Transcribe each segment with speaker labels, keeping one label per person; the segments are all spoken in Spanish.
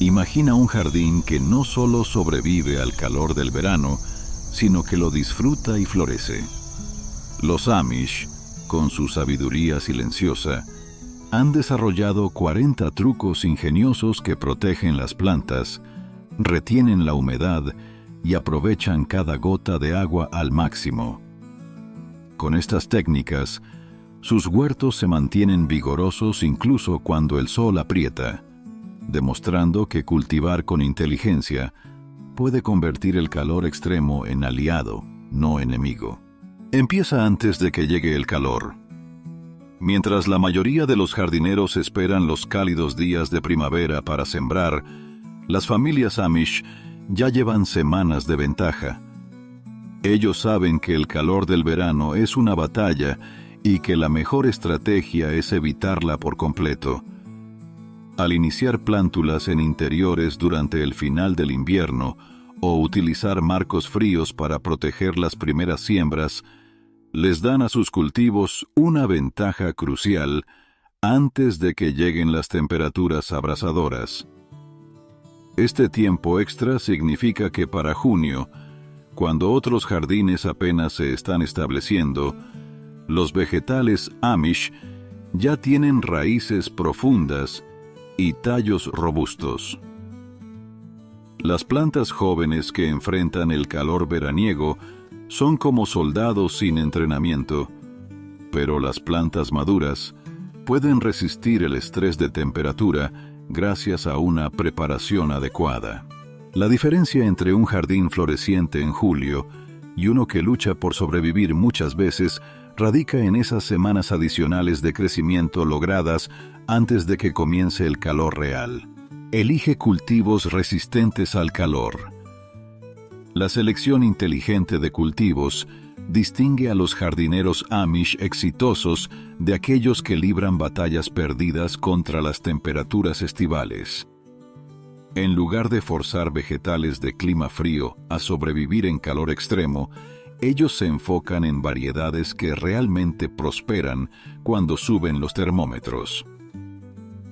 Speaker 1: Imagina un jardín que no solo sobrevive al calor del verano, sino que lo disfruta y florece. Los Amish, con su sabiduría silenciosa, han desarrollado 40 trucos ingeniosos que protegen las plantas, retienen la humedad y aprovechan cada gota de agua al máximo. Con estas técnicas, sus huertos se mantienen vigorosos incluso cuando el sol aprieta, demostrando que cultivar con inteligencia puede convertir el calor extremo en aliado, no enemigo. Empieza antes de que llegue el calor. Mientras la mayoría de los jardineros esperan los cálidos días de primavera para sembrar, las familias Amish ya llevan semanas de ventaja. Ellos saben que el calor del verano es una batalla y que la mejor estrategia es evitarla por completo. Al iniciar plántulas en interiores durante el final del invierno o utilizar marcos fríos para proteger las primeras siembras, les dan a sus cultivos una ventaja crucial antes de que lleguen las temperaturas abrasadoras. Este tiempo extra significa que para junio, cuando otros jardines apenas se están estableciendo, los vegetales Amish ya tienen raíces profundas y tallos robustos. Las plantas jóvenes que enfrentan el calor veraniego son como soldados sin entrenamiento, pero las plantas maduras pueden resistir el estrés de temperatura gracias a una preparación adecuada. La diferencia entre un jardín floreciente en julio y uno que lucha por sobrevivir muchas veces radica en esas semanas adicionales de crecimiento logradas antes de que comience el calor real. Elige cultivos resistentes al calor. La selección inteligente de cultivos distingue a los jardineros Amish exitosos de aquellos que libran batallas perdidas contra las temperaturas estivales. En lugar de forzar vegetales de clima frío a sobrevivir en calor extremo, ellos se enfocan en variedades que realmente prosperan cuando suben los termómetros.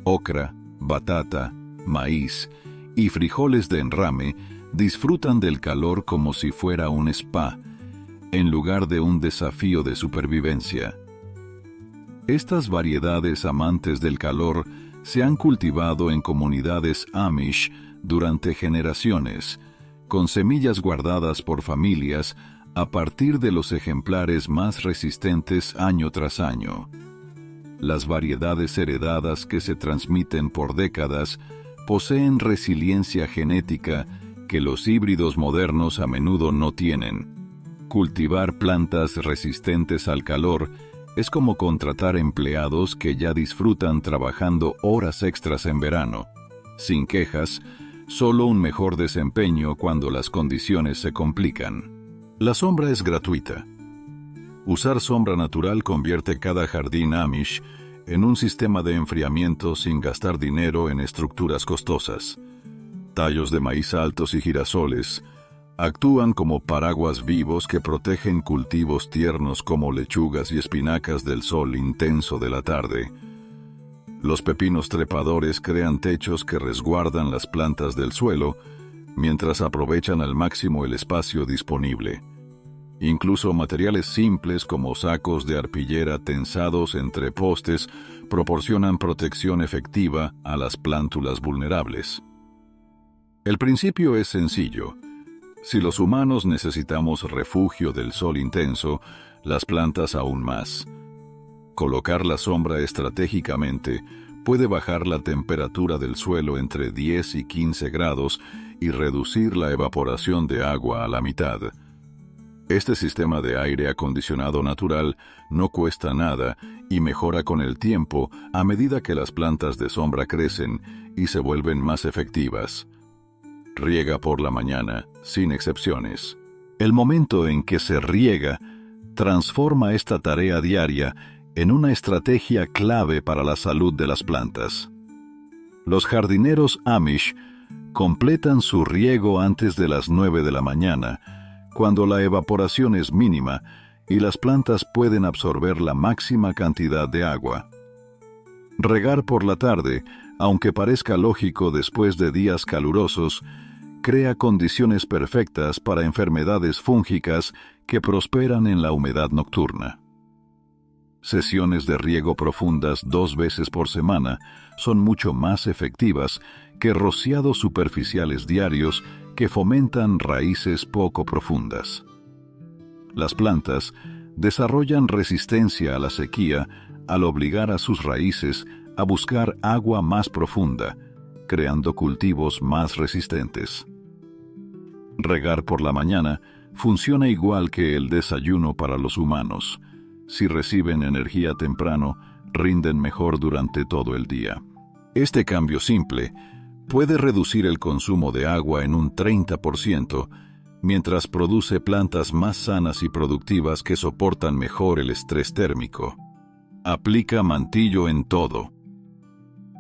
Speaker 1: Ocra, batata, maíz y frijoles de enrame disfrutan del calor como si fuera un spa, en lugar de un desafío de supervivencia. Estas variedades amantes del calor se han cultivado en comunidades Amish durante generaciones, con semillas guardadas por familias a partir de los ejemplares más resistentes año tras año. Las variedades heredadas que se transmiten por décadas poseen resiliencia genética que los híbridos modernos a menudo no tienen. Cultivar plantas resistentes al calor es como contratar empleados que ya disfrutan trabajando horas extras en verano. Sin quejas, solo un mejor desempeño cuando las condiciones se complican. La sombra es gratuita. Usar sombra natural convierte cada jardín Amish en un sistema de enfriamiento sin gastar dinero en estructuras costosas. Tallos de maíz altos y girasoles actúan como paraguas vivos que protegen cultivos tiernos como lechugas y espinacas del sol intenso de la tarde. Los pepinos trepadores crean techos que resguardan las plantas del suelo, mientras aprovechan al máximo el espacio disponible. Incluso materiales simples como sacos de arpillera tensados entre postes proporcionan protección efectiva a las plántulas vulnerables. El principio es sencillo. Si los humanos necesitamos refugio del sol intenso, las plantas aún más. Colocar la sombra estratégicamente puede bajar la temperatura del suelo entre 10 y 15 grados y reducir la evaporación de agua a la mitad. Este sistema de aire acondicionado natural no cuesta nada y mejora con el tiempo a medida que las plantas de sombra crecen y se vuelven más efectivas. Riega por la mañana, sin excepciones. El momento en que se riega transforma esta tarea diaria en una estrategia clave para la salud de las plantas. Los jardineros Amish completan su riego antes de las 9 de la mañana, cuando la evaporación es mínima y las plantas pueden absorber la máxima cantidad de agua. Regar por la tarde aunque parezca lógico después de días calurosos, crea condiciones perfectas para enfermedades fúngicas que prosperan en la humedad nocturna. Sesiones de riego profundas 2 veces por semana son mucho más efectivas que rociados superficiales diarios que fomentan raíces poco profundas. Las plantas desarrollan resistencia a la sequía al obligar a sus raíces a buscar agua más profunda, creando cultivos más resistentes. Regar por la mañana funciona igual que el desayuno para los humanos. Si reciben energía temprano, rinden mejor durante todo el día. Este cambio simple puede reducir el consumo de agua en un 30%, mientras produce plantas más sanas y productivas que soportan mejor el estrés térmico. Aplica mantillo en todo.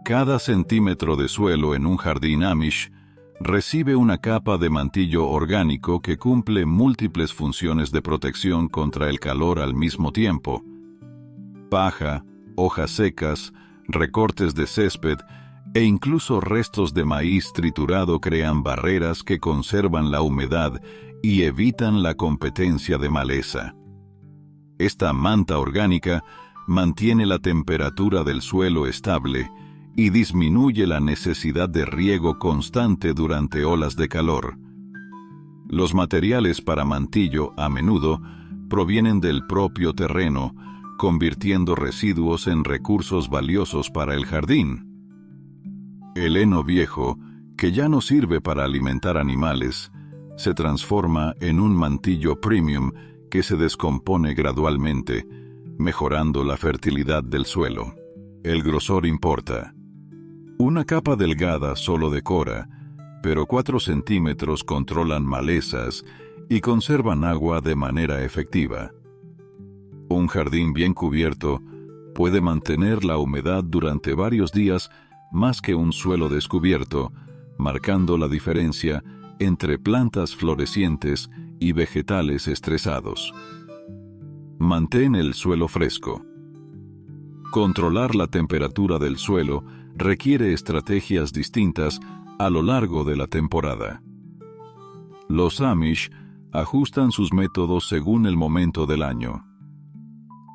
Speaker 1: Cada centímetro de suelo en un jardín Amish recibe una capa de mantillo orgánico que cumple múltiples funciones de protección contra el calor al mismo tiempo. Paja, hojas secas, recortes de césped e incluso restos de maíz triturado crean barreras que conservan la humedad y evitan la competencia de maleza. Esta manta orgánica mantiene la temperatura del suelo estable y disminuye la necesidad de riego constante durante olas de calor. Los materiales para mantillo a menudo provienen del propio terreno, convirtiendo residuos en recursos valiosos para el jardín. El heno viejo, que ya no sirve para alimentar animales, se transforma en un mantillo premium que se descompone gradualmente, mejorando la fertilidad del suelo. El grosor importa. Una capa delgada solo decora, pero 4 centímetros controlan malezas y conservan agua de manera efectiva. Un jardín bien cubierto puede mantener la humedad durante varios días más que un suelo descubierto, marcando la diferencia entre plantas florecientes y vegetales estresados. Mantén el suelo fresco. Controlar la temperatura del suelo requiere estrategias distintas a lo largo de la temporada. Los Amish ajustan sus métodos según el momento del año.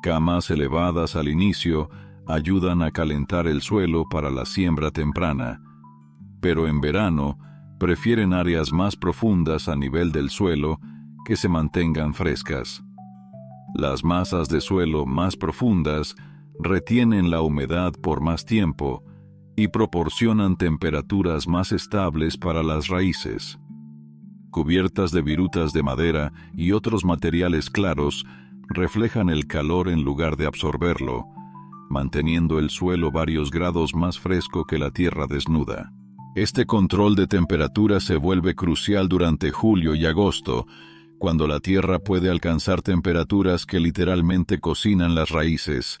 Speaker 1: Camas elevadas al inicio ayudan a calentar el suelo para la siembra temprana, pero en verano prefieren áreas más profundas a nivel del suelo que se mantengan frescas. Las masas de suelo más profundas retienen la humedad por más tiempo y proporcionan temperaturas más estables para las raíces. Cubiertas de virutas de madera y otros materiales claros reflejan el calor en lugar de absorberlo, manteniendo el suelo varios grados más fresco que la tierra desnuda. Este control de temperatura se vuelve crucial durante julio y agosto, cuando la tierra puede alcanzar temperaturas que literalmente cocinan las raíces.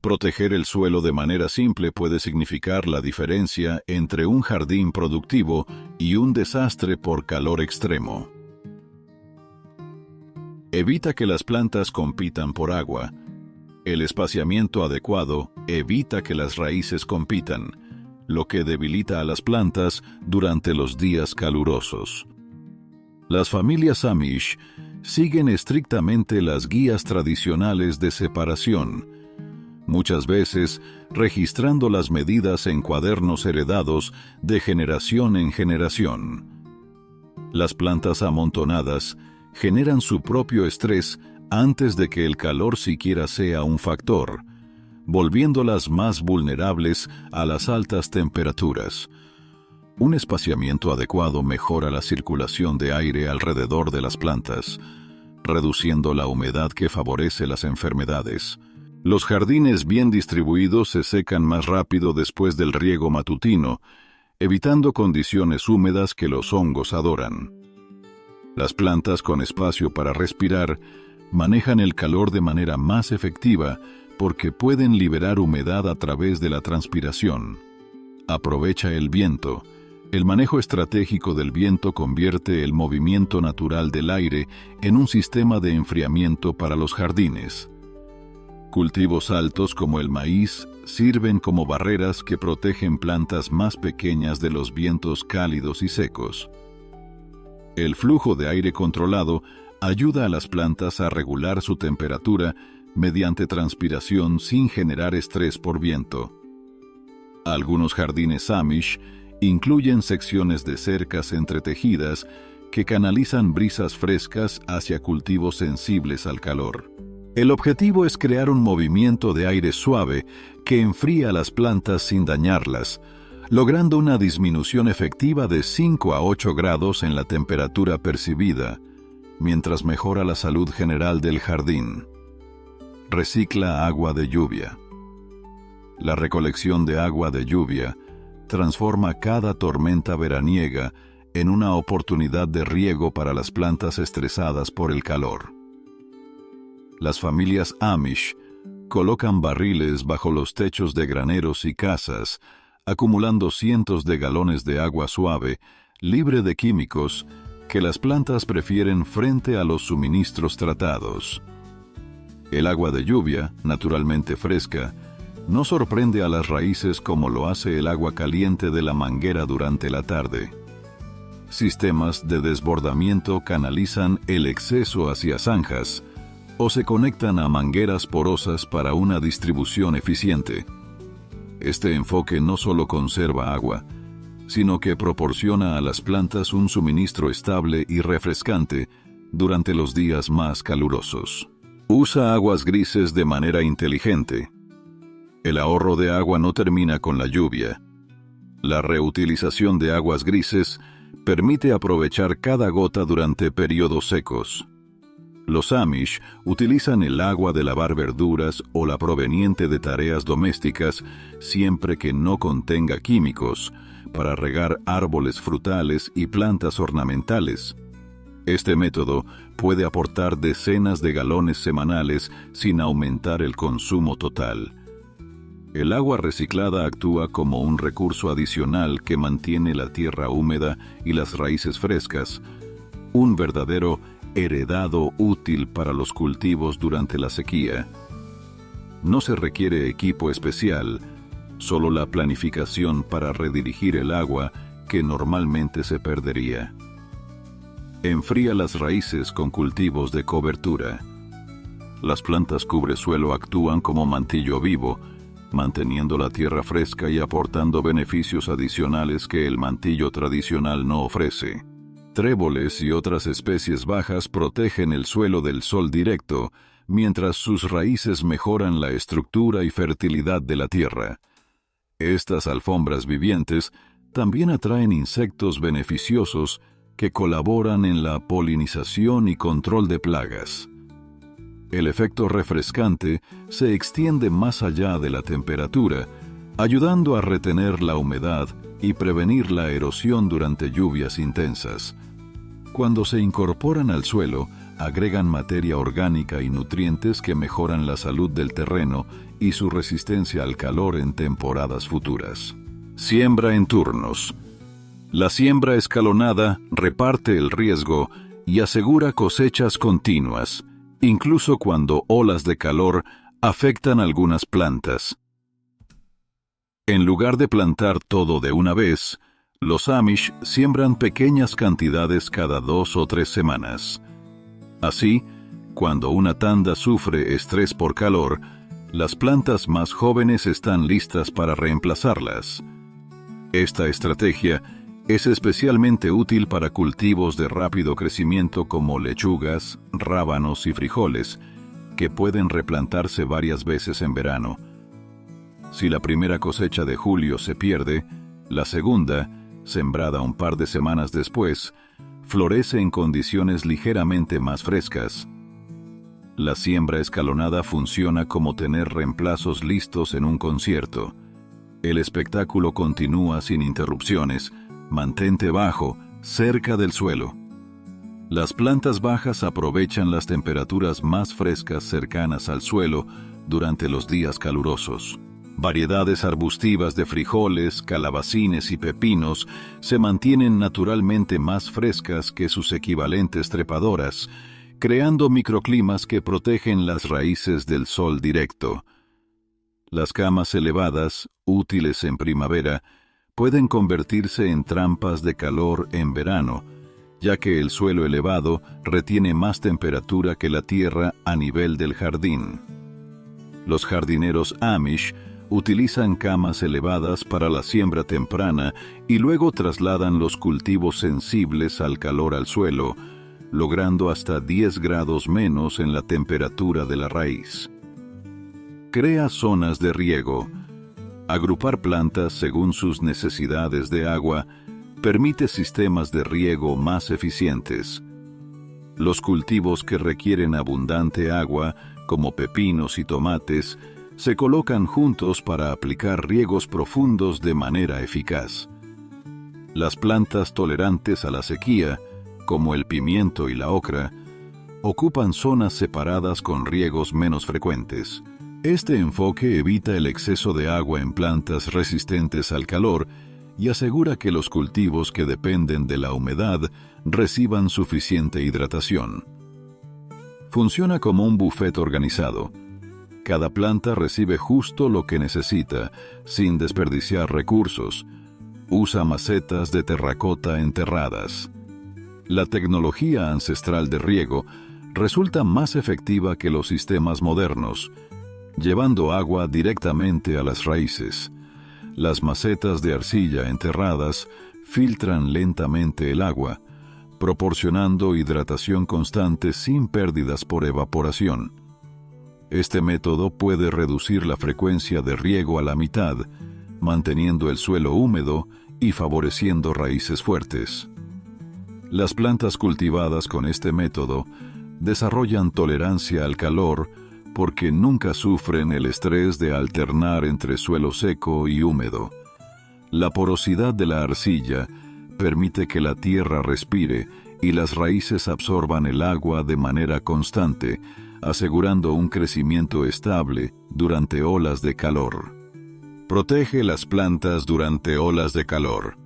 Speaker 1: Proteger el suelo de manera simple puede significar la diferencia entre un jardín productivo y un desastre por calor extremo. Evita que las plantas compitan por agua. El espaciamiento adecuado evita que las raíces compitan, lo que debilita a las plantas durante los días calurosos. Las familias Amish siguen estrictamente las guías tradicionales de separación, muchas veces registrando las medidas en cuadernos heredados de generación en generación. Las plantas amontonadas generan su propio estrés antes de que el calor siquiera sea un factor, volviéndolas más vulnerables a las altas temperaturas. Un espaciamiento adecuado mejora la circulación de aire alrededor de las plantas, reduciendo la humedad que favorece las enfermedades. Los jardines bien distribuidos se secan más rápido después del riego matutino, evitando condiciones húmedas que los hongos adoran. Las plantas con espacio para respirar manejan el calor de manera más efectiva porque pueden liberar humedad a través de la transpiración. Aprovecha el viento. El manejo estratégico del viento convierte el movimiento natural del aire en un sistema de enfriamiento para los jardines. Cultivos altos como el maíz sirven como barreras que protegen plantas más pequeñas de los vientos cálidos y secos. El flujo de aire controlado ayuda a las plantas a regular su temperatura mediante transpiración sin generar estrés por viento. Algunos jardines Amish incluyen secciones de cercas entretejidas que canalizan brisas frescas hacia cultivos sensibles al calor. El objetivo es crear un movimiento de aire suave que enfría las plantas sin dañarlas, logrando una disminución efectiva de 5 a 8 grados en la temperatura percibida, mientras mejora la salud general del jardín. Recicla agua de lluvia. La recolección de agua de lluvia transforma cada tormenta veraniega en una oportunidad de riego para las plantas estresadas por el calor. Las familias Amish colocan barriles bajo los techos de graneros y casas, acumulando cientos de galones de agua suave, libre de químicos, que las plantas prefieren frente a los suministros tratados. El agua de lluvia, naturalmente fresca, no sorprende a las raíces como lo hace el agua caliente de la manguera durante la tarde. Sistemas de desbordamiento canalizan el exceso hacia zanjas o se conectan a mangueras porosas para una distribución eficiente. Este enfoque no solo conserva agua, sino que proporciona a las plantas un suministro estable y refrescante durante los días más calurosos. Usa aguas grises de manera inteligente. El ahorro de agua no termina con la lluvia. La reutilización de aguas grises permite aprovechar cada gota durante periodos secos. Los Amish utilizan el agua de lavar verduras o la proveniente de tareas domésticas siempre que no contenga químicos para regar árboles frutales y plantas ornamentales. Este método puede aportar decenas de galones semanales sin aumentar el consumo total. El agua reciclada actúa como un recurso adicional que mantiene la tierra húmeda y las raíces frescas, un verdadero heredado útil para los cultivos durante la sequía. No se requiere equipo especial, solo la planificación para redirigir el agua que normalmente se perdería. Enfría las raíces con cultivos de cobertura. Las plantas cubresuelo actúan como mantillo vivo, manteniendo la tierra fresca y aportando beneficios adicionales que el mantillo tradicional no ofrece. Tréboles y otras especies bajas protegen el suelo del sol directo, mientras sus raíces mejoran la estructura y fertilidad de la tierra. Estas alfombras vivientes también atraen insectos beneficiosos que colaboran en la polinización y control de plagas. El efecto refrescante se extiende más allá de la temperatura, ayudando a retener la humedad y prevenir la erosión durante lluvias intensas. Cuando se incorporan al suelo, agregan materia orgánica y nutrientes que mejoran la salud del terreno y su resistencia al calor en temporadas futuras. Siembra en turnos. La siembra escalonada reparte el riesgo y asegura cosechas continuas, incluso cuando olas de calor afectan algunas plantas. En lugar de plantar todo de una vez, los Amish siembran pequeñas cantidades cada 2 o 3 semanas. Así, cuando una tanda sufre estrés por calor, las plantas más jóvenes están listas para reemplazarlas. Esta estrategia es especialmente útil para cultivos de rápido crecimiento como lechugas, rábanos y frijoles, que pueden replantarse varias veces en verano. Si la primera cosecha de julio se pierde, la segunda, sembrada un par de semanas después, florece en condiciones ligeramente más frescas. La siembra escalonada funciona como tener reemplazos listos en un concierto. El espectáculo continúa sin interrupciones. Mantente bajo, cerca del suelo. Las plantas bajas aprovechan las temperaturas más frescas cercanas al suelo durante los días calurosos. Variedades arbustivas de frijoles, calabacines y pepinos se mantienen naturalmente más frescas que sus equivalentes trepadoras, creando microclimas que protegen las raíces del sol directo. Las camas elevadas, útiles en primavera, pueden convertirse en trampas de calor en verano, ya que el suelo elevado retiene más temperatura que la tierra a nivel del jardín. Los jardineros Amish utilizan camas elevadas para la siembra temprana y luego trasladan los cultivos sensibles al calor al suelo, logrando hasta 10 grados menos en la temperatura de la raíz. Crea zonas de riego. Agrupar plantas según sus necesidades de agua permite sistemas de riego más eficientes. Los cultivos que requieren abundante agua, como pepinos y tomates, se colocan juntos para aplicar riegos profundos de manera eficaz. Las plantas tolerantes a la sequía, como el pimiento y la ocra, ocupan zonas separadas con riegos menos frecuentes. Este enfoque evita el exceso de agua en plantas resistentes al calor y asegura que los cultivos que dependen de la humedad reciban suficiente hidratación. Funciona como un buffet organizado. Cada planta recibe justo lo que necesita, sin desperdiciar recursos. Usa macetas de terracota enterradas. La tecnología ancestral de riego resulta más efectiva que los sistemas modernos, llevando agua directamente a las raíces. Las macetas de arcilla enterradas filtran lentamente el agua, proporcionando hidratación constante sin pérdidas por evaporación. Este método puede reducir la frecuencia de riego a la mitad, manteniendo el suelo húmedo y favoreciendo raíces fuertes. Las plantas cultivadas con este método desarrollan tolerancia al calor porque nunca sufren el estrés de alternar entre suelo seco y húmedo. La porosidad de la arcilla permite que la tierra respire y las raíces absorban el agua de manera constante, asegurando un crecimiento estable durante olas de calor. Protege las plantas durante olas de calor.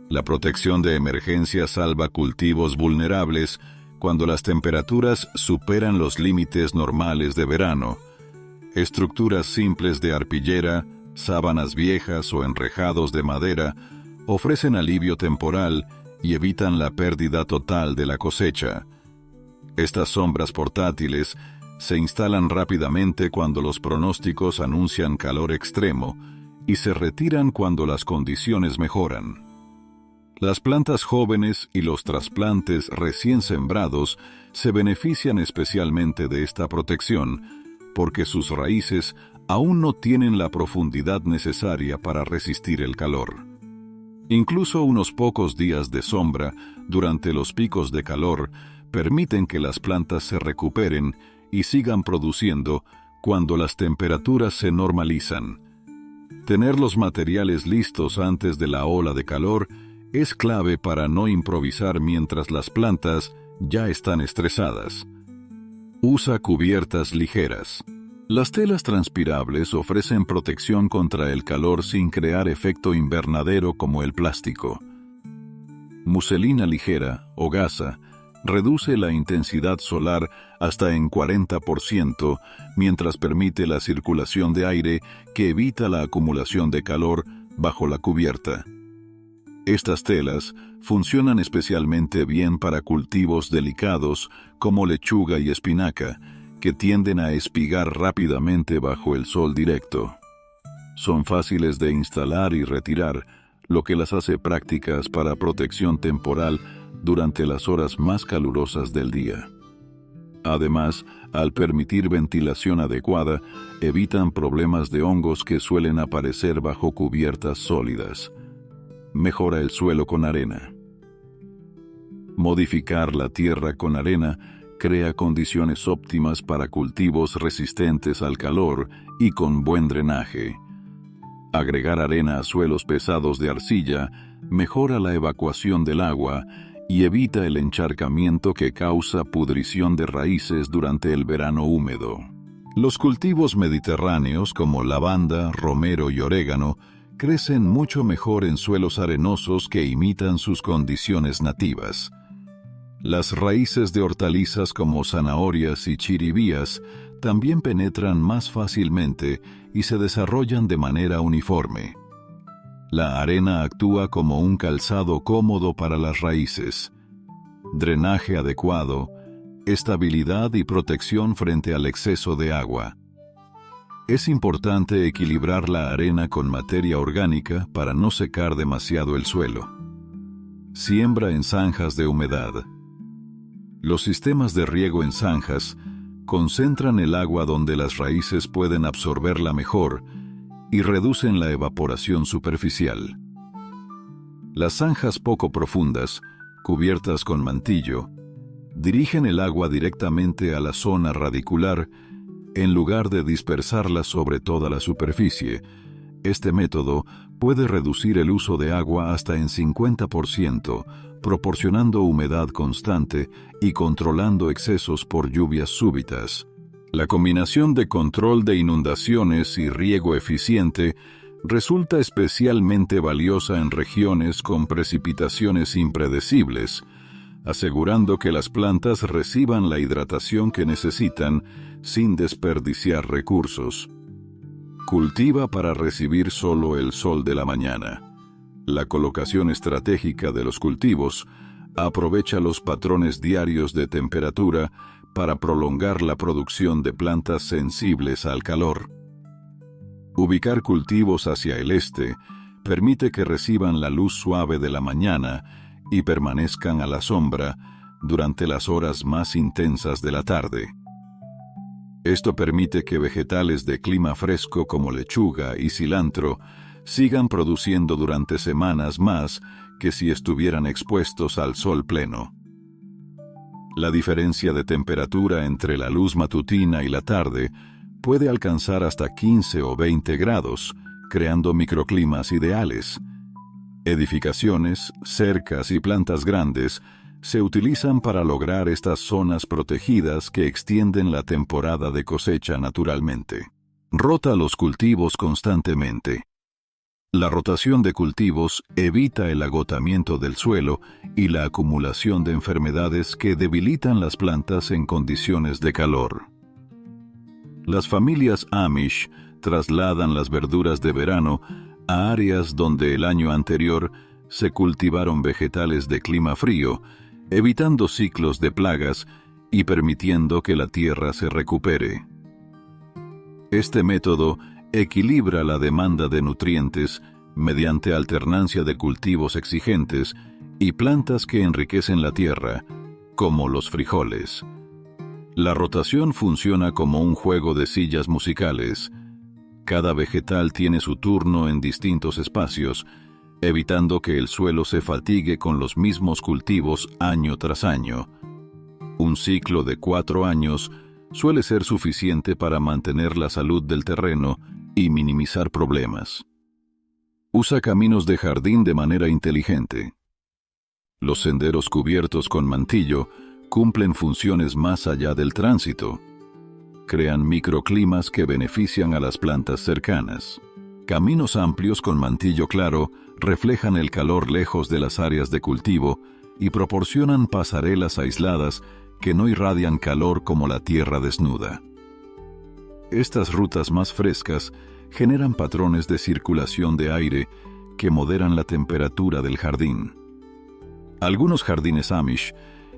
Speaker 1: La protección de emergencia salva cultivos vulnerables cuando las temperaturas superan los límites normales de verano. Estructuras simples de arpillera, sábanas viejas o enrejados de madera ofrecen alivio temporal y evitan la pérdida total de la cosecha. Estas sombras portátiles se instalan rápidamente cuando los pronósticos anuncian calor extremo y se retiran cuando las condiciones mejoran. Las plantas jóvenes y los trasplantes recién sembrados se benefician especialmente de esta protección, porque sus raíces aún no tienen la profundidad necesaria para resistir el calor. Incluso unos pocos días de sombra durante los picos de calor permiten que las plantas se recuperen y sigan produciendo cuando las temperaturas se normalizan. Tener los materiales listos antes de la ola de calor es clave para no improvisar mientras las plantas ya están estresadas. Usa cubiertas ligeras. Las telas transpirables ofrecen protección contra el calor sin crear efecto invernadero como el plástico. Muselina ligera o gasa reduce la intensidad solar hasta en 40%, mientras permite la circulación de aire que evita la acumulación de calor bajo la cubierta. Estas telas funcionan especialmente bien para cultivos delicados como lechuga y espinaca, que tienden a espigar rápidamente bajo el sol directo. Son fáciles de instalar y retirar, lo que las hace prácticas para protección temporal durante las horas más calurosas del día. Además, al permitir ventilación adecuada, evitan problemas de hongos que suelen aparecer bajo cubiertas sólidas. Mejora el suelo con arena. Modificar la tierra con arena crea condiciones óptimas para cultivos resistentes al calor y con buen drenaje. Agregar arena a suelos pesados de arcilla mejora la evacuación del agua y evita el encharcamiento que causa pudrición de raíces durante el verano húmedo. Los cultivos mediterráneos como lavanda, romero y orégano crecen mucho mejor en suelos arenosos que imitan sus condiciones nativas. Las raíces de hortalizas como zanahorias y chiribías también penetran más fácilmente y se desarrollan de manera uniforme. La arena actúa como un calzado cómodo para las raíces. Drenaje adecuado, estabilidad y protección frente al exceso de agua. Es importante equilibrar la arena con materia orgánica para no secar demasiado el suelo. Siembra en zanjas de humedad. Los sistemas de riego en zanjas concentran el agua donde las raíces pueden absorberla mejor y reducen la evaporación superficial. Las zanjas poco profundas, cubiertas con mantillo, dirigen el agua directamente a la zona radicular en lugar de dispersarla sobre toda la superficie. Este método puede reducir el uso de agua hasta en 50%, proporcionando humedad constante y controlando excesos por lluvias súbitas. La combinación de control de inundaciones y riego eficiente resulta especialmente valiosa en regiones con precipitaciones impredecibles, asegurando que las plantas reciban la hidratación que necesitan sin desperdiciar recursos. Cultiva para recibir solo el sol de la mañana. La colocación estratégica de los cultivos aprovecha los patrones diarios de temperatura para prolongar la producción de plantas sensibles al calor. Ubicar cultivos hacia el este permite que reciban la luz suave de la mañana y permanezcan a la sombra durante las horas más intensas de la tarde. Esto permite que vegetales de clima fresco como lechuga y cilantro sigan produciendo durante semanas más que si estuvieran expuestos al sol pleno. La diferencia de temperatura entre la luz matutina y la tarde puede alcanzar hasta 15 o 20 grados, creando microclimas ideales. Edificaciones, cercas y plantas grandes se utilizan para lograr estas zonas protegidas que extienden la temporada de cosecha naturalmente. Rota los cultivos constantemente. La rotación de cultivos evita el agotamiento del suelo y la acumulación de enfermedades que debilitan las plantas en condiciones de calor. Las familias Amish trasladan las verduras de verano a áreas donde el año anterior se cultivaron vegetales de clima frío, evitando ciclos de plagas y permitiendo que la tierra se recupere. Este método equilibra la demanda de nutrientes mediante alternancia de cultivos exigentes y plantas que enriquecen la tierra, como los frijoles. La rotación funciona como un juego de sillas musicales. Cada vegetal tiene su turno en distintos espacios, evitando que el suelo se fatigue con los mismos cultivos año tras año. Un ciclo de 4 años suele ser suficiente para mantener la salud del terreno y minimizar problemas. Usa caminos de jardín de manera inteligente. Los senderos cubiertos con mantillo cumplen funciones más allá del tránsito. Crean microclimas que benefician a las plantas cercanas. Caminos amplios con mantillo claro reflejan el calor lejos de las áreas de cultivo y proporcionan pasarelas aisladas que no irradian calor como la tierra desnuda. Estas rutas más frescas generan patrones de circulación de aire que moderan la temperatura del jardín. Algunos jardines Amish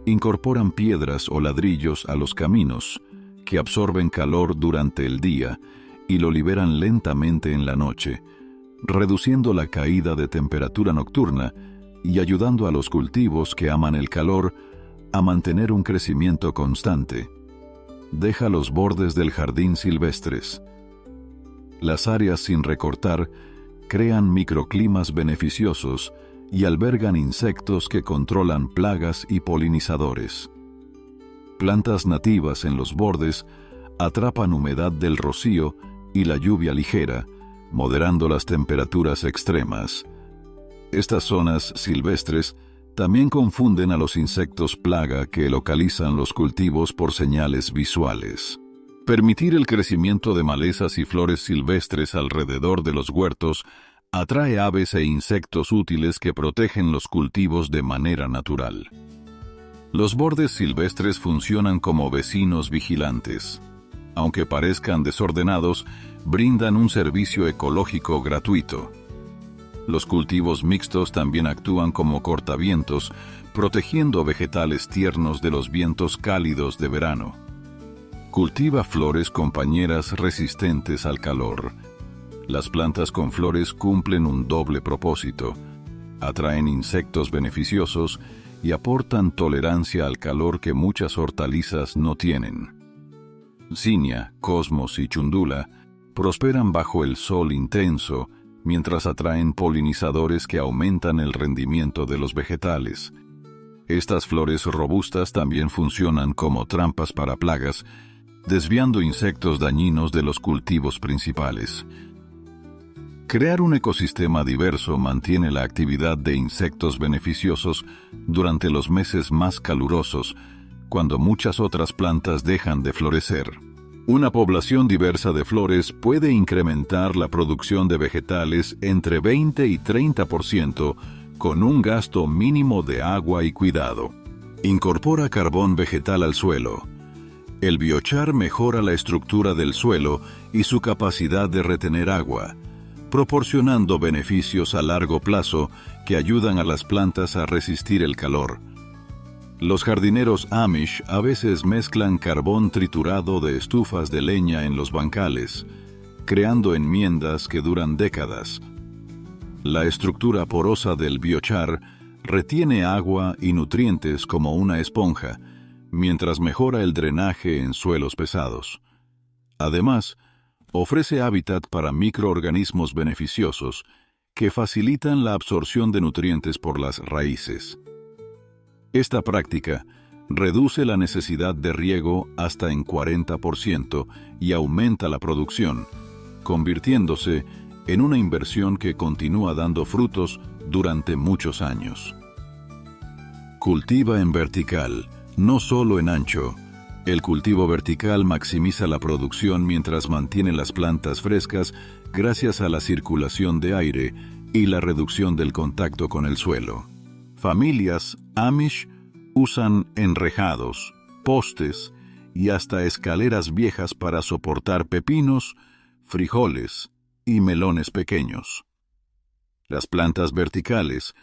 Speaker 1: incorporan piedras o ladrillos a los caminos, que absorben calor durante el día y lo liberan lentamente en la noche, reduciendo la caída de temperatura nocturna y ayudando a los cultivos que aman el calor a mantener un crecimiento constante. Deja los bordes del jardín silvestres. Las áreas sin recortar crean microclimas beneficiosos y albergan insectos que controlan plagas y polinizadores. Plantas nativas en los bordes atrapan humedad del rocío y la lluvia ligera, moderando las temperaturas extremas. Estas zonas silvestres también confunden a los insectos plaga que localizan los cultivos por señales visuales. Permitir el crecimiento de malezas y flores silvestres alrededor de los huertos atrae aves e insectos útiles que protegen los cultivos de manera natural. Los bordes silvestres funcionan como vecinos vigilantes. Aunque parezcan desordenados, brindan un servicio ecológico gratuito. Los cultivos mixtos también actúan como cortavientos, protegiendo vegetales tiernos de los vientos cálidos de verano. Cultiva flores compañeras resistentes al calor. Las plantas con flores cumplen un doble propósito. Atraen insectos beneficiosos y aportan tolerancia al calor que muchas hortalizas no tienen. Zinnia, cosmos y chundula prosperan bajo el sol intenso, mientras atraen polinizadores que aumentan el rendimiento de los vegetales. Estas flores robustas también funcionan como trampas para plagas, desviando insectos dañinos de los cultivos principales. Crear un ecosistema diverso mantiene la actividad de insectos beneficiosos durante los meses más calurosos, cuando muchas otras plantas dejan de florecer. Una población diversa de flores puede incrementar la producción de vegetales entre 20 y 30% con un gasto mínimo de agua y cuidado. Incorpora carbón vegetal al suelo. El biochar mejora la estructura del suelo y su capacidad de retener agua, proporcionando beneficios a largo plazo que ayudan a las plantas a resistir el calor. Los jardineros Amish a veces mezclan carbón triturado de estufas de leña en los bancales, creando enmiendas que duran décadas. La estructura porosa del biochar retiene agua y nutrientes como una esponja, mientras mejora el drenaje en suelos pesados. Además, ofrece hábitat para microorganismos beneficiosos que facilitan la absorción de nutrientes por las raíces. Esta práctica reduce la necesidad de riego hasta en 40% y aumenta la producción, convirtiéndose en una inversión que continúa dando frutos durante muchos años. Cultiva en vertical, no solo en ancho. El cultivo vertical maximiza la producción mientras mantiene las plantas frescas gracias a la circulación de aire y la reducción del contacto con el suelo. Familias Amish usan enrejados, postes y hasta escaleras viejas para soportar pepinos, frijoles y melones pequeños. Las plantas verticales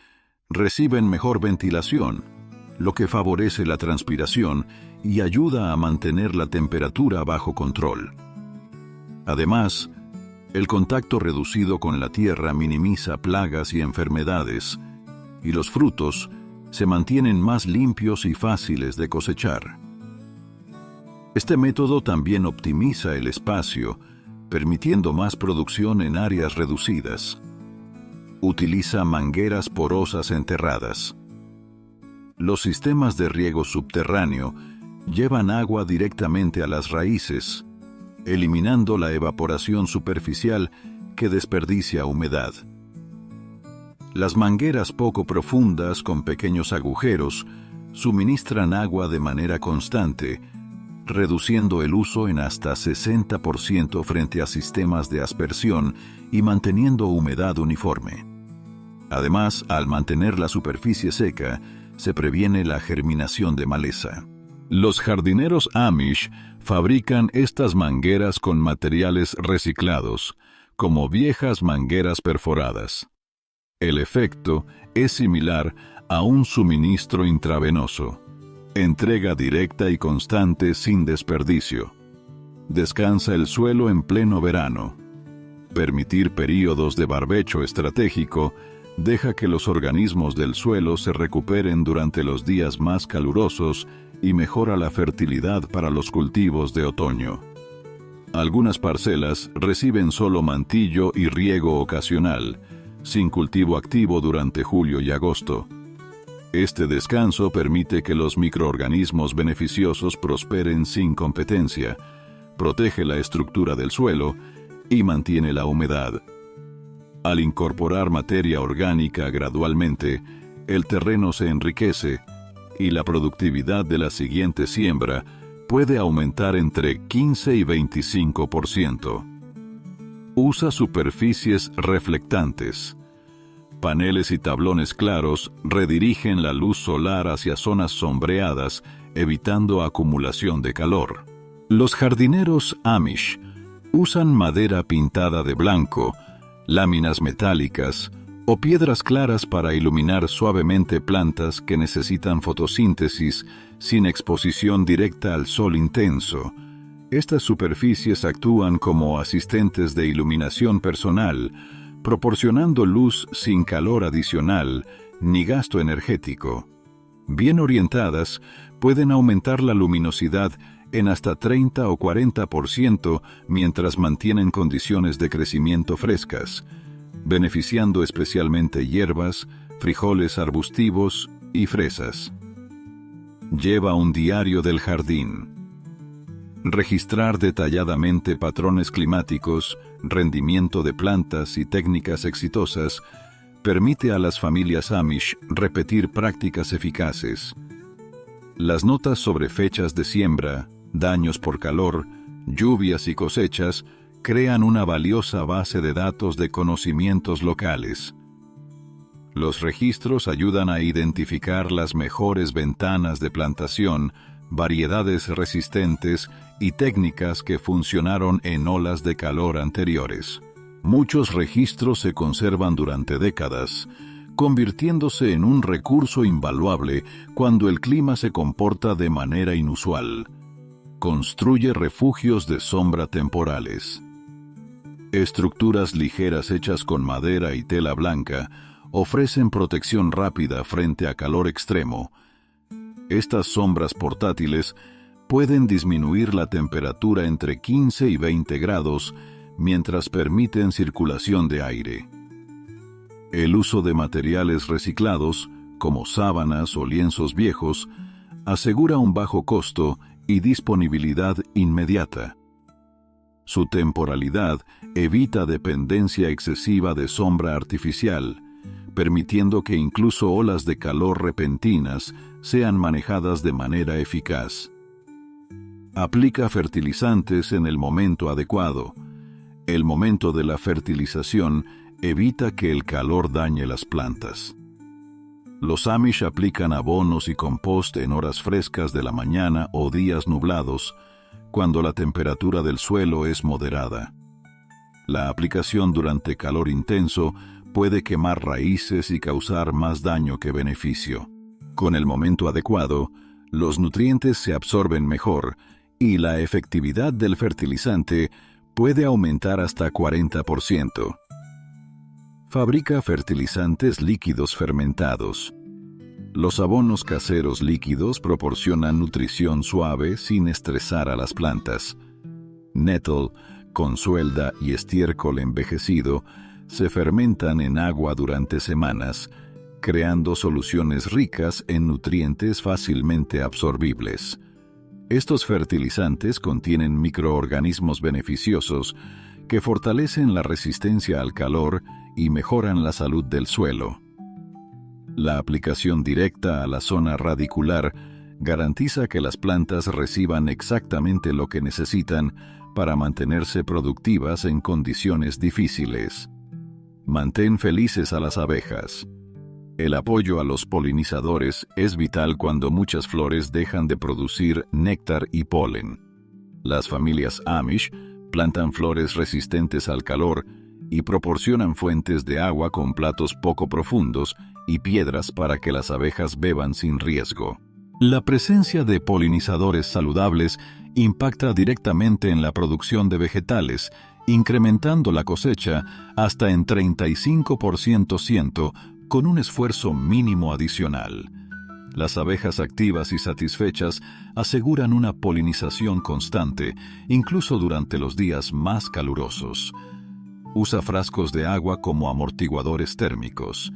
Speaker 1: reciben mejor ventilación, lo que favorece la transpiración y ayuda a mantener la temperatura bajo control. Además, el contacto reducido con la tierra minimiza plagas y enfermedades, y los frutos se mantienen más limpios y fáciles de cosechar. Este método también optimiza el espacio, permitiendo más producción en áreas reducidas. Utiliza mangueras porosas enterradas. Los sistemas de riego subterráneo llevan agua directamente a las raíces, eliminando la evaporación superficial que desperdicia humedad. Las mangueras poco profundas con pequeños agujeros suministran agua de manera constante, reduciendo el uso en hasta 60% frente a sistemas de aspersión y manteniendo humedad uniforme. Además, al mantener la superficie seca, se previene la germinación de maleza. Los jardineros Amish fabrican estas mangueras con materiales reciclados, como viejas mangueras perforadas. El efecto es similar a un suministro intravenoso. Entrega directa y constante sin desperdicio. Descansa el suelo en pleno verano. Permitir períodos de barbecho estratégico deja que los organismos del suelo se recuperen durante los días más calurosos y mejora la fertilidad para los cultivos de otoño. Algunas parcelas reciben solo mantillo y riego ocasional, sin cultivo activo durante julio y agosto. Este descanso permite que los microorganismos beneficiosos prosperen sin competencia, protege la estructura del suelo y mantiene la humedad. Al incorporar materia orgánica gradualmente, el terreno se enriquece y la productividad de la siguiente siembra puede aumentar entre 15 y 25%. Usa superficies reflectantes. Paneles y tablones claros redirigen la luz solar hacia zonas sombreadas, evitando acumulación de calor. Los jardineros Amish usan madera pintada de blanco, láminas metálicas o piedras claras para iluminar suavemente plantas que necesitan fotosíntesis sin exposición directa al sol intenso. Estas superficies actúan como asistentes de iluminación personal, proporcionando luz sin calor adicional ni gasto energético. Bien orientadas, pueden aumentar la luminosidad en hasta 30 o 40% mientras mantienen condiciones de crecimiento frescas, beneficiando especialmente hierbas, frijoles arbustivos y fresas. Lleva un diario del jardín. Registrar detalladamente patrones climáticos, rendimiento de plantas y técnicas exitosas permite a las familias Amish repetir prácticas eficaces. Las notas sobre fechas de siembra, daños por calor, lluvias y cosechas crean una valiosa base de datos de conocimientos locales. Los registros ayudan a identificar las mejores ventanas de plantación, variedades resistentes y técnicas que funcionaron en olas de calor anteriores. Muchos registros se conservan durante décadas, convirtiéndose en un recurso invaluable cuando el clima se comporta de manera inusual. Construye refugios de sombra temporales. Estructuras ligeras hechas con madera y tela blanca ofrecen protección rápida frente a calor extremo. Estas sombras portátiles pueden disminuir la temperatura entre 15 y 20 grados mientras permiten circulación de aire. El uso de materiales reciclados, como sábanas o lienzos viejos, asegura un bajo costo y disponibilidad inmediata. Su temporalidad evita dependencia excesiva de sombra artificial, permitiendo que incluso olas de calor repentinas sean manejadas de manera eficaz. Aplica fertilizantes en el momento adecuado. El momento de la fertilización evita que el calor dañe las plantas. Los Amish aplican abonos y compost en horas frescas de la mañana o días nublados, cuando la temperatura del suelo es moderada. La aplicación durante calor intenso puede quemar raíces y causar más daño que beneficio. Con el momento adecuado, los nutrientes se absorben mejor y la efectividad del fertilizante puede aumentar hasta 40%. Fabrica fertilizantes líquidos fermentados. Los abonos caseros líquidos proporcionan nutrición suave sin estresar a las plantas. Nettle, consuelda y estiércol envejecido se fermentan en agua durante semanas, creando soluciones ricas en nutrientes fácilmente absorbibles. Estos fertilizantes contienen microorganismos beneficiosos que fortalecen la resistencia al calor y mejoran la salud del suelo. La aplicación directa a la zona radicular garantiza que las plantas reciban exactamente lo que necesitan para mantenerse productivas en condiciones difíciles. Mantén felices a las abejas. El apoyo a los polinizadores es vital cuando muchas flores dejan de producir néctar y polen. Las familias Amish plantan flores resistentes al calor y proporcionan fuentes de agua con platos poco profundos y piedras para que las abejas beban sin riesgo. La presencia de polinizadores saludables impacta directamente en la producción de vegetales, incrementando la cosecha hasta en 35% con un esfuerzo mínimo adicional. Las abejas activas y satisfechas aseguran una polinización constante, incluso durante los días más calurosos. Usa frascos de agua como amortiguadores térmicos.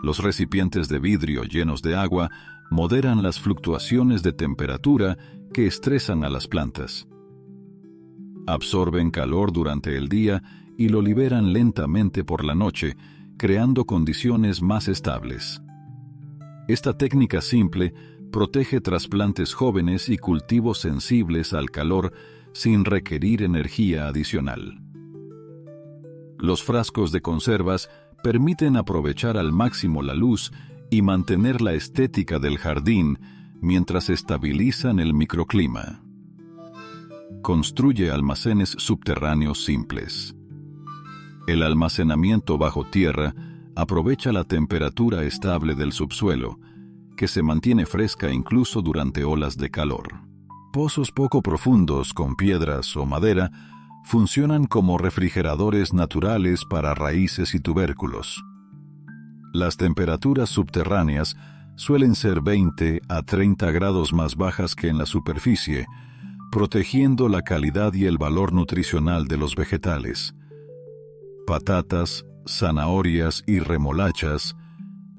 Speaker 1: Los recipientes de vidrio llenos de agua moderan las fluctuaciones de temperatura que estresan a las plantas. Absorben calor durante el día y lo liberan lentamente por la noche, creando condiciones más estables. Esta técnica simple protege trasplantes jóvenes y cultivos sensibles al calor sin requerir energía adicional. Los frascos de conservas permiten aprovechar al máximo la luz y mantener la estética del jardín mientras estabilizan el microclima. Construye almacenes subterráneos simples. El almacenamiento bajo tierra aprovecha la temperatura estable del subsuelo, que se mantiene fresca incluso durante olas de calor. Pozos poco profundos con piedras o madera funcionan como refrigeradores naturales para raíces y tubérculos. Las temperaturas subterráneas suelen ser 20 a 30 grados más bajas que en la superficie, protegiendo la calidad y el valor nutricional de los vegetales. Patatas, zanahorias y remolachas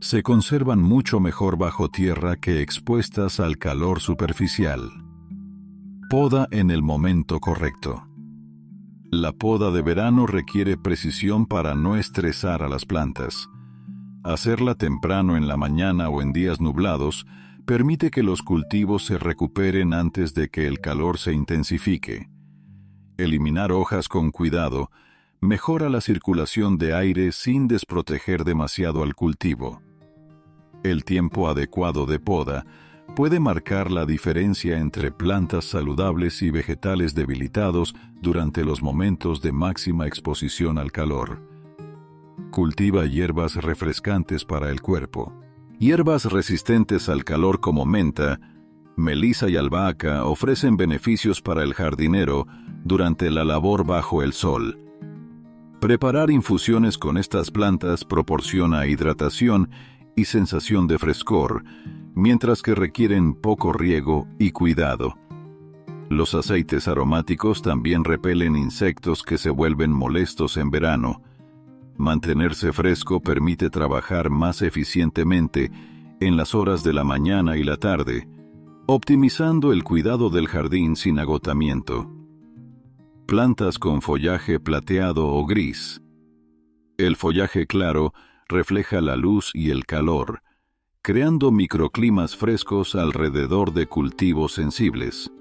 Speaker 1: se conservan mucho mejor bajo tierra que expuestas al calor superficial. Poda en el momento correcto. La poda de verano requiere precisión para no estresar a las plantas. Hacerla temprano en la mañana o en días nublados permite que los cultivos se recuperen antes de que el calor se intensifique. Eliminar hojas con cuidado mejora la circulación de aire sin desproteger demasiado al cultivo. El tiempo adecuado de poda puede marcar la diferencia entre plantas saludables y vegetales debilitados durante los momentos de máxima exposición al calor. Cultiva hierbas refrescantes para el cuerpo. Hierbas resistentes al calor como menta, melisa y albahaca ofrecen beneficios para el jardinero durante la labor bajo el sol. Preparar infusiones con estas plantas proporciona hidratación y sensación de frescor, mientras que requieren poco riego y cuidado. Los aceites aromáticos también repelen insectos que se vuelven molestos en verano. Mantenerse fresco permite trabajar más eficientemente en las horas de la mañana y la tarde, optimizando el cuidado del jardín sin agotamiento. Plantas con follaje plateado o gris. El follaje claro refleja la luz y el calor, creando microclimas frescos alrededor de cultivos sensibles.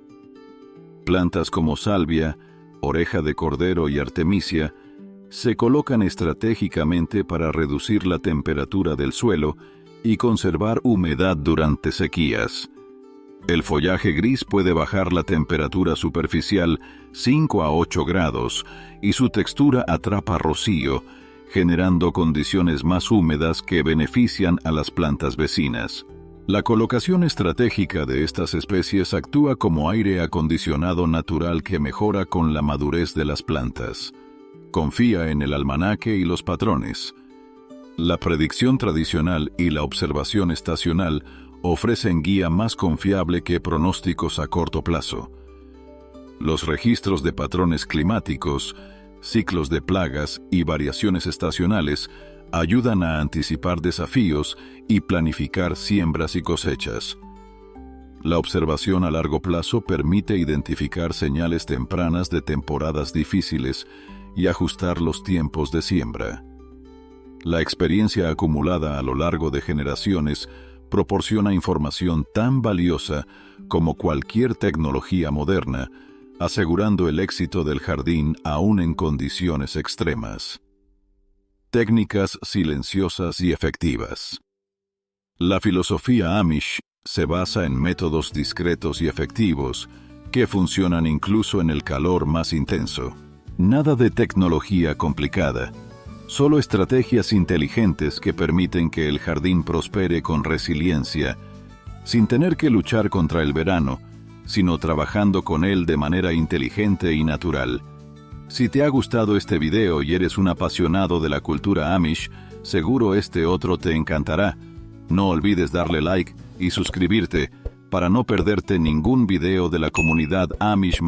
Speaker 1: Plantas como salvia, oreja de cordero y artemisia se colocan estratégicamente para reducir la temperatura del suelo y conservar humedad durante sequías. El follaje gris puede bajar la temperatura superficial 5 a 8 grados y su textura atrapa rocío, generando condiciones más húmedas que benefician a las plantas vecinas. La colocación estratégica de estas especies actúa como aire acondicionado natural que mejora con la madurez de las plantas. Confía en el almanaque y los patrones. La predicción tradicional y la observación estacional ofrecen guía más confiable que pronósticos a corto plazo. Los registros de patrones climáticos, ciclos de plagas y variaciones estacionales ayudan a anticipar desafíos y planificar siembras y cosechas. La observación a largo plazo permite identificar señales tempranas de temporadas difíciles y ajustar los tiempos de siembra. La experiencia acumulada a lo largo de generaciones proporciona información tan valiosa como cualquier tecnología moderna, asegurando el éxito del jardín aún en condiciones extremas. Técnicas silenciosas y efectivas. La filosofía Amish se basa en métodos discretos y efectivos que funcionan incluso en el calor más intenso. Nada de tecnología complicada, solo estrategias inteligentes que permiten que el jardín prospere con resiliencia, sin tener que luchar contra el verano, sino trabajando con él de manera inteligente y natural. Si te ha gustado este video y eres un apasionado de la cultura Amish, seguro este otro te encantará. No olvides darle like y suscribirte para no perderte ningún video de la comunidad Amish.